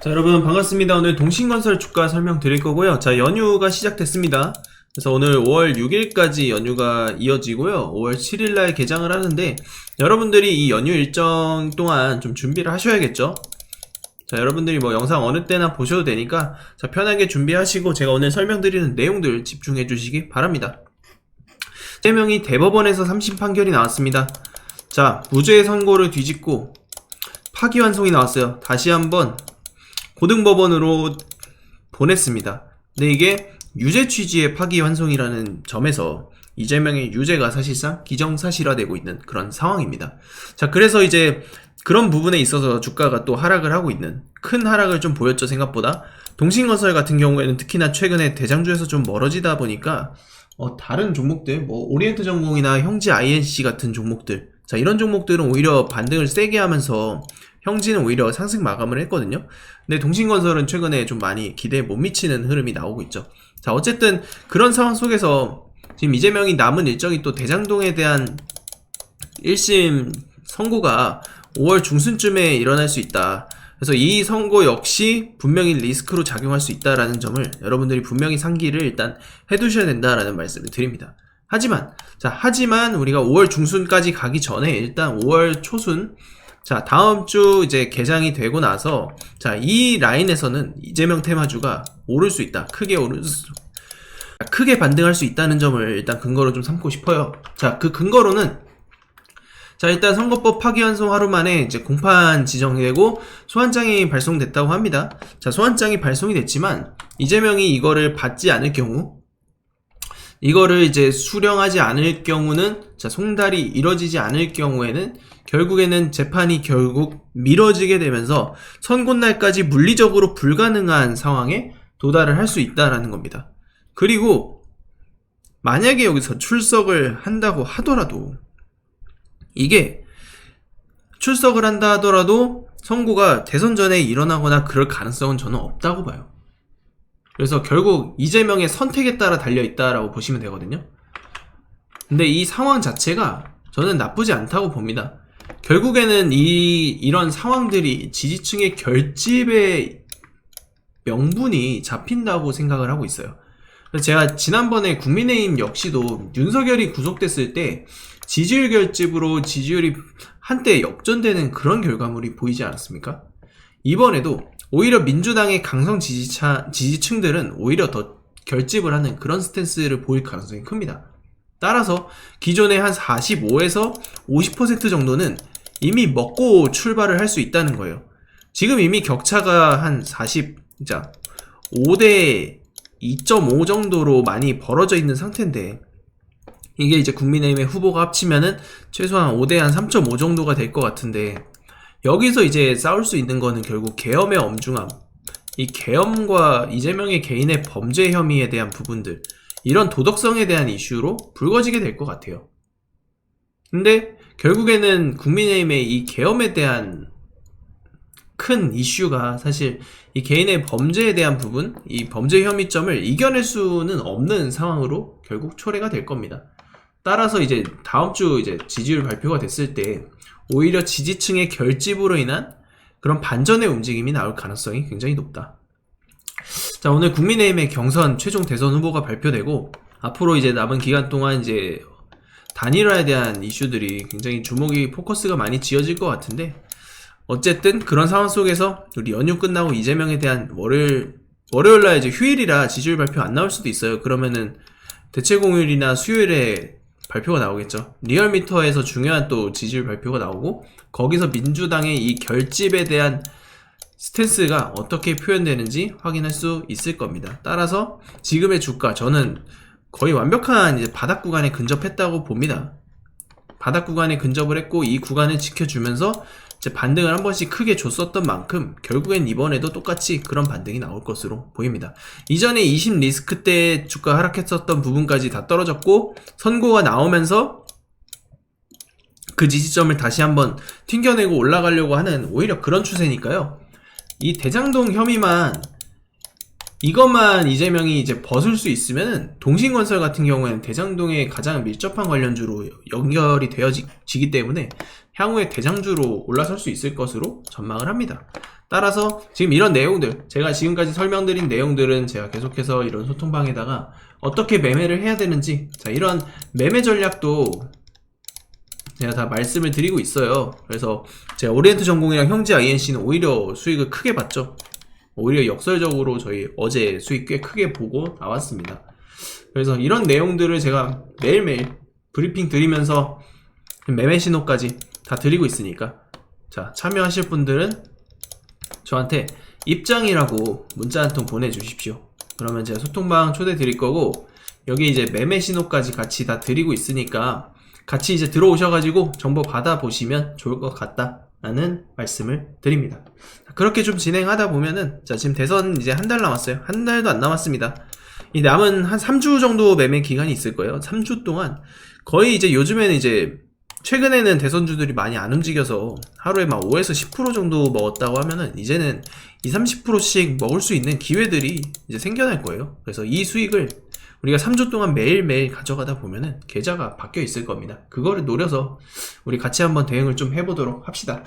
자, 여러분 반갑습니다. 오늘 동신건설 주가 설명드릴 거고요. 자, 연휴가 시작됐습니다. 그래서 오늘 5월 6일까지 연휴가 이어지고요. 5월 7일날 개장을 하는데 여러분들이 이 연휴 일정 동안 좀 준비를 하셔야겠죠. 자, 여러분들이 뭐 영상 어느 때나 보셔도 되니까 자, 편하게 준비하시고 제가 오늘 설명드리는 내용들 집중해 주시기 바랍니다. 이재명이 대법원에서 3심 판결이 나왔습니다. 자, 무죄 선고를 뒤집고 파기환송이 나왔어요. 다시 한번 고등법원으로 보냈습니다. 근데 이게 유죄 취지의 파기환송이라는 점에서 이재명의 유죄가 사실상 기정사실화되고 있는 그런 상황입니다. 자, 그래서 이제 그런 부분에 있어서 주가가 또 하락을 하고 있는, 큰 하락을 좀 보였죠. 생각보다. 동신건설 같은 경우에는 특히나 최근에 대장주에서 좀 멀어지다 보니까 다른 종목들, 뭐 오리엔트전공이나 형지 INC 같은 종목들, 자, 이런 종목들은 오히려 반등을 세게 하면서 형지는 오히려 상승 마감을 했거든요. 근데 동신건설은 최근에 좀 많이 기대에 못 미치는 흐름이 나오고 있죠. 자, 어쨌든 그런 상황 속에서 지금 이재명이 남은 일정이 또 대장동에 대한 1심 선고가 5월 중순쯤에 일어날 수 있다. 그래서 이 선고 역시 분명히 리스크로 작용할 수 있다라는 점을 여러분들이 분명히 상기를 일단 해두셔야 된다라는 말씀을 드립니다. 하지만 우리가 5월 중순까지 가기 전에 일단 5월 초순, 자, 다음 주 이제 개장이 되고 나서, 자, 이 라인에서는 이재명 테마주가 오를 수 있다. 크게 반등할 수 있다는 점을 일단 근거로 좀 삼고 싶어요. 자, 그 근거로는, 자, 일단 선거법 파기환송 하루 만에 이제 공판 지정이 되고 소환장이 발송됐다고 합니다. 자, 소환장이 발송이 됐지만 이재명이 이거를 받지 않을 경우, 이거를 이제 수령하지 않을 경우는, 자, 송달이 이뤄지지 않을 경우에는 결국에는 재판이 결국 미뤄지게 되면서 선고날까지 물리적으로 불가능한 상황에 도달을 할 수 있다라는 겁니다. 그리고 만약에 여기서 출석을 한다고 하더라도, 이게 출석을 한다 하더라도 선고가 대선 전에 일어나거나 그럴 가능성은 저는 없다고 봐요. 그래서 결국 이재명의 선택에 따라 달려있다라고 보시면 되거든요. 근데 이 상황 자체가 저는 나쁘지 않다고 봅니다. 결국에는 이런 상황들이 지지층의 결집의 명분이 잡힌다고 생각을 하고 있어요. 그래서 제가 지난번에 국민의힘 역시도 윤석열이 구속됐을 때 지지율 결집으로 지지율이 한때 역전되는 그런 결과물이 보이지 않았습니까? 이번에도 오히려 민주당의 강성 지지층들은 오히려 더 결집을 하는 그런 스탠스를 보일 가능성이 큽니다. 따라서 기존의 한 45에서 50% 정도는 이미 먹고 출발을 할 수 있다는 거예요. 지금 이미 격차가 한 5대 2.5 정도로 많이 벌어져 있는 상태인데, 이게 이제 국민의힘의 후보가 합치면은 최소한 5대 한 3.5 정도가 될 것 같은데, 여기서 이제 싸울 수 있는 거는 결국 계엄의 엄중함, 이 계엄과 이재명의 개인의 범죄 혐의에 대한 부분들, 이런 도덕성에 대한 이슈로 불거지게 될 것 같아요. 근데 결국에는 국민의힘의 이 계엄에 대한 큰 이슈가 사실 이 개인의 범죄에 대한 부분, 이 범죄 혐의점을 이겨낼 수는 없는 상황으로 결국 초래가 될 겁니다. 따라서 이제 다음 주 이제 지지율 발표가 됐을 때 오히려 지지층의 결집으로 인한 그런 반전의 움직임이 나올 가능성이 굉장히 높다. 자, 오늘 국민의힘의 경선 최종 대선 후보가 발표되고 앞으로 이제 남은 기간 동안 이제 단일화에 대한 이슈들이 굉장히 주목이 포커스가 많이 지어질 것 같은데, 어쨌든 그런 상황 속에서 우리 연휴 끝나고 이재명에 대한 월요일날 이제 휴일이라 지지율 발표 안 나올 수도 있어요. 그러면은 대체 공휴일이나 수요일에 발표가 나오겠죠. 리얼미터에서 중요한 또 지지율 발표가 나오고 거기서 민주당의 이 결집에 대한 스탠스가 어떻게 표현되는지 확인할 수 있을 겁니다. 따라서 지금의 주가, 저는 거의 완벽한 이제 바닥 구간에 근접했다고 봅니다. 바닥 구간에 근접을 했고 이 구간을 지켜주면서 이제 반등을 한 번씩 크게 줬었던 만큼 결국엔 이번에도 똑같이 그런 반등이 나올 것으로 보입니다. 이전에 20 리스크 때 주가 하락했었던 부분까지 다 떨어졌고 선고가 나오면서 그 지지점을 다시 한번 튕겨내고 올라가려고 하는 오히려 그런 추세니까요. 이 대장동 혐의만 이것만 이재명이 이제 벗을 수 있으면 동신건설 같은 경우에는 대장동에 가장 밀접한 관련주로 연결이 되어지기 때문에 향후에 대장주로 올라설 수 있을 것으로 전망을 합니다. 따라서 지금 이런 내용들, 제가 지금까지 설명드린 내용들은 제가 계속해서 이런 소통방에다가 어떻게 매매를 해야 되는지, 자, 이런 매매 전략도 제가 다 말씀을 드리고 있어요. 그래서 제가 오리엔트 전공이랑 형제 INC는 오히려 수익을 크게 봤죠. 오히려 역설적으로 저희 어제 수익 꽤 크게 보고 나왔습니다. 그래서 이런 내용들을 제가 매일매일 브리핑 드리면서 매매 신호까지 다 드리고 있으니까, 자, 참여하실 분들은 저한테 입장이라고 문자 한 통 보내주십시오. 그러면 제가 소통방 초대 드릴 거고, 여기 이제 매매 신호까지 같이 다 드리고 있으니까 같이 이제 들어오셔가지고 정보 받아보시면 좋을 것 같다 라는 말씀을 드립니다. 그렇게 좀 진행하다 보면은, 자, 지금 대선 이제 한 달 남았어요. 한 달도 안 남았습니다. 이 남은 한 3주 정도 매매 기간이 있을 거예요. 3주 동안 거의 이제 요즘에는 이제 최근에는 대선주들이 많이 안 움직여서 하루에 막 5에서 10% 정도 먹었다고 하면은 이제는 20-30%씩 먹을 수 있는 기회들이 이제 생겨날 거예요. 그래서 이 수익을 우리가 3주 동안 매일매일 가져가다 보면은 계좌가 바뀌어 있을 겁니다. 그거를 노려서 우리 같이 한번 대응을 좀 해보도록 합시다.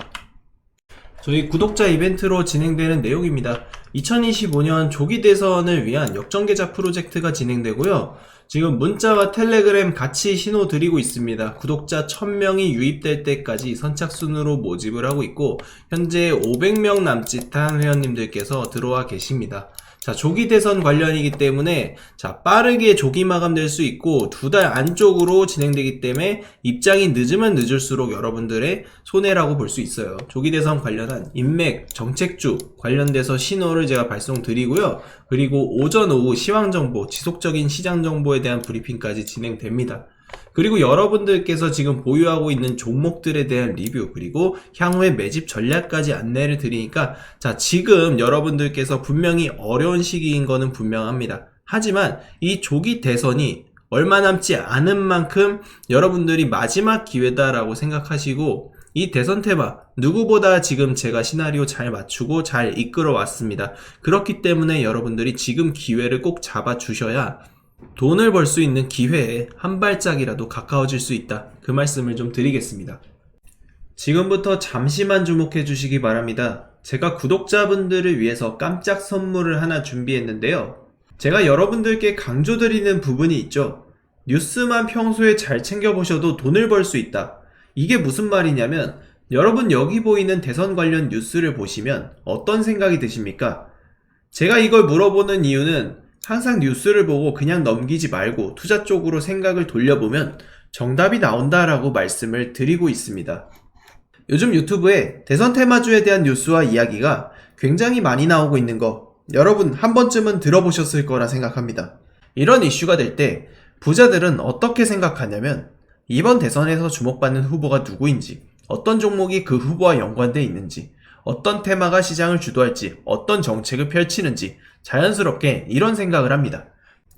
저희 구독자 이벤트로 진행되는 내용입니다. 2025년 조기 대선을 위한 역전계좌 프로젝트가 진행되고요. 지금 문자와 텔레그램 같이 신호 드리고 있습니다. 구독자 1000명이 유입될 때까지 선착순으로 모집을 하고 있고, 현재 500명 남짓한 회원님들께서 들어와 계십니다. 자, 조기 대선 관련이기 때문에, 자, 빠르게 조기 마감될 수 있고 2달 안쪽으로 진행되기 때문에 입장이 늦으면 늦을수록 여러분들의 손해라고 볼 수 있어요. 조기 대선 관련한 인맥, 정책주 관련돼서 신호를 제가 발송드리고요. 그리고 오전 오후 시황정보, 지속적인 시장정보에 대한 브리핑까지 진행됩니다. 그리고 여러분들께서 지금 보유하고 있는 종목들에 대한 리뷰, 그리고 향후의 매집 전략까지 안내를 드리니까, 자, 지금 여러분들께서 분명히 어려운 시기인 거는 분명합니다. 하지만 이 조기 대선이 얼마 남지 않은 만큼 여러분들이 마지막 기회다라고 생각하시고, 이 대선 테마 누구보다 지금 제가 시나리오 잘 맞추고 잘 이끌어 왔습니다. 그렇기 때문에 여러분들이 지금 기회를 꼭 잡아 주셔야 돈을 벌 수 있는 기회에 한 발짝이라도 가까워질 수 있다, 그 말씀을 좀 드리겠습니다. 지금부터 잠시만 주목해 주시기 바랍니다. 제가 구독자분들을 위해서 깜짝 선물을 하나 준비했는데요. 제가 여러분들께 강조드리는 부분이 있죠. 뉴스만 평소에 잘 챙겨보셔도 돈을 벌 수 있다. 이게 무슨 말이냐면, 여러분 여기 보이는 대선 관련 뉴스를 보시면 어떤 생각이 드십니까? 제가 이걸 물어보는 이유는 항상 뉴스를 보고 그냥 넘기지 말고 투자 쪽으로 생각을 돌려보면 정답이 나온다라고 말씀을 드리고 있습니다. 요즘 유튜브에 대선 테마주에 대한 뉴스와 이야기가 굉장히 많이 나오고 있는 거, 여러분 한 번쯤은 들어보셨을 거라 생각합니다. 이런 이슈가 될 때 부자들은 어떻게 생각하냐면, 이번 대선에서 주목받는 후보가 누구인지, 어떤 종목이 그 후보와 연관되어 있는지, 어떤 테마가 시장을 주도할지, 어떤 정책을 펼치는지 자연스럽게 이런 생각을 합니다.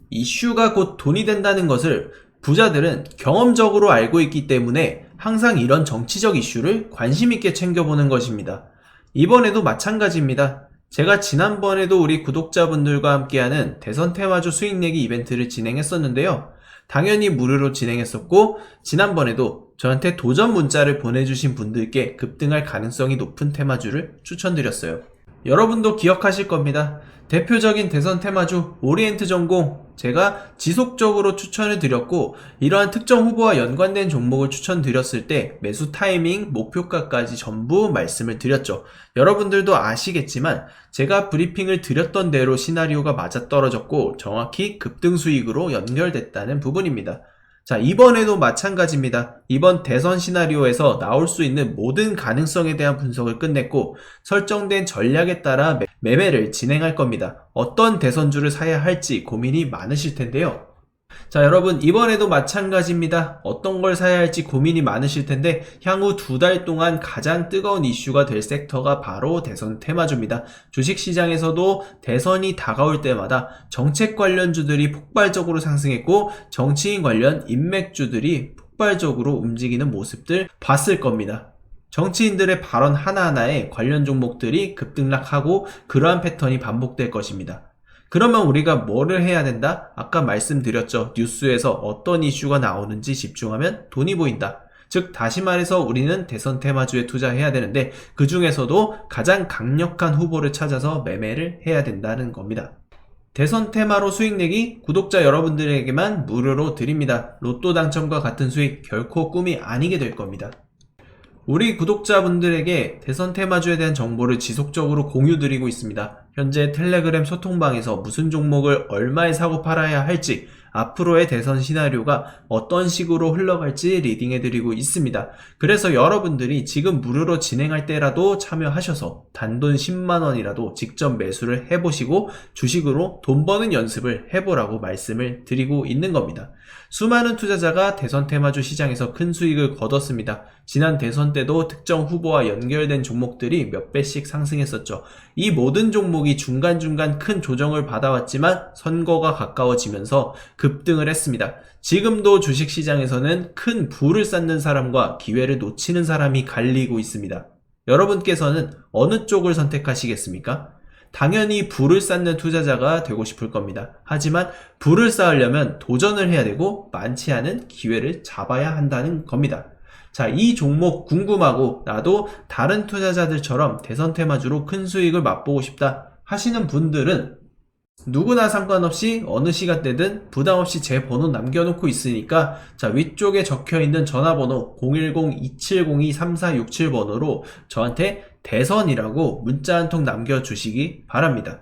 이슈가 곧 돈이 된다는 것을 부자들은 경험적으로 알고 있기 때문에 항상 이런 정치적 이슈를 관심 있게 챙겨보는 것입니다. 이번에도 마찬가지입니다. 제가 지난번에도 우리 구독자분들과 함께하는 대선 테마주 수익 내기 이벤트를 진행했었는데요. 당연히 무료로 진행했었고, 지난번에도 저한테 도전 문자를 보내주신 분들께 급등할 가능성이 높은 테마주를 추천드렸어요. 여러분도 기억하실 겁니다. 대표적인 대선 테마주 오리엔트 전공, 제가 지속적으로 추천을 드렸고, 이러한 특정 후보와 연관된 종목을 추천드렸을 때 매수 타이밍, 목표가까지 전부 말씀을 드렸죠. 여러분들도 아시겠지만 제가 브리핑을 드렸던 대로 시나리오가 맞아떨어졌고 정확히 급등 수익으로 연결됐다는 부분입니다. 자, 이번에도 마찬가지입니다. 이번 대선 시나리오에서 나올 수 있는 모든 가능성에 대한 분석을 끝냈고, 설정된 전략에 따라 매매를 진행할 겁니다. 어떤 대선주를 사야 할지 고민이 많으실 텐데요. 자, 여러분 이번에도 마찬가지입니다. 어떤 걸 사야 할지 고민이 많으실 텐데, 향후 2달 동안 가장 뜨거운 이슈가 될 섹터가 바로 대선 테마주입니다. 주식시장에서도 대선이 다가올 때마다 정책 관련주들이 폭발적으로 상승했고, 정치인 관련 인맥주들이 폭발적으로 움직이는 모습들 봤을 겁니다. 정치인들의 발언 하나하나에 관련 종목들이 급등락하고 그러한 패턴이 반복될 것입니다. 그러면 우리가 뭐를 해야 된다? 아까 말씀드렸죠. 뉴스에서 어떤 이슈가 나오는지 집중하면 돈이 보인다. 즉 다시 말해서 우리는 대선 테마주에 투자해야 되는데 그 중에서도 가장 강력한 후보를 찾아서 매매를 해야 된다는 겁니다. 대선 테마로 수익 내기 구독자 여러분들에게만 무료로 드립니다. 로또 당첨과 같은 수익 결코 꿈이 아니게 될 겁니다. 우리 구독자분들에게 대선 테마주에 대한 정보를 지속적으로 공유드리고 있습니다. 현재 텔레그램 소통방에서 무슨 종목을 얼마에 사고 팔아야 할지, 앞으로의 대선 시나리오가 어떤 식으로 흘러갈지 리딩해드리고 있습니다. 그래서 여러분들이 지금 무료로 진행할 때라도 참여하셔서 단돈 10만원이라도 직접 매수를 해보시고 주식으로 돈 버는 연습을 해보라고 말씀을 드리고 있는 겁니다. 수많은 투자자가 대선 테마주 시장에서 큰 수익을 거뒀습니다. 지난 대선 때도 특정 후보와 연결된 종목들이 몇 배씩 상승했었죠. 이 모든 종목이 중간중간 큰 조정을 받아왔지만 선거가 가까워지면서 급등을 했습니다. 지금도 주식시장에서는 큰 부를 쌓는 사람과 기회를 놓치는 사람이 갈리고 있습니다. 여러분께서는 어느 쪽을 선택하시겠습니까? 당연히 부를 쌓는 투자자가 되고 싶을 겁니다. 하지만 부를 쌓으려면 도전을 해야 되고 많지 않은 기회를 잡아야 한다는 겁니다. 자, 이 종목 궁금하고 나도 다른 투자자들처럼 대선 테마주로 큰 수익을 맛보고 싶다 하시는 분들은 누구나 상관없이 어느 시간대든 부담없이 제 번호 남겨놓고 있으니까 자, 위쪽에 적혀있는 전화번호 010-2702-3467번호로 저한테 대선이라고 문자 한 통 남겨주시기 바랍니다.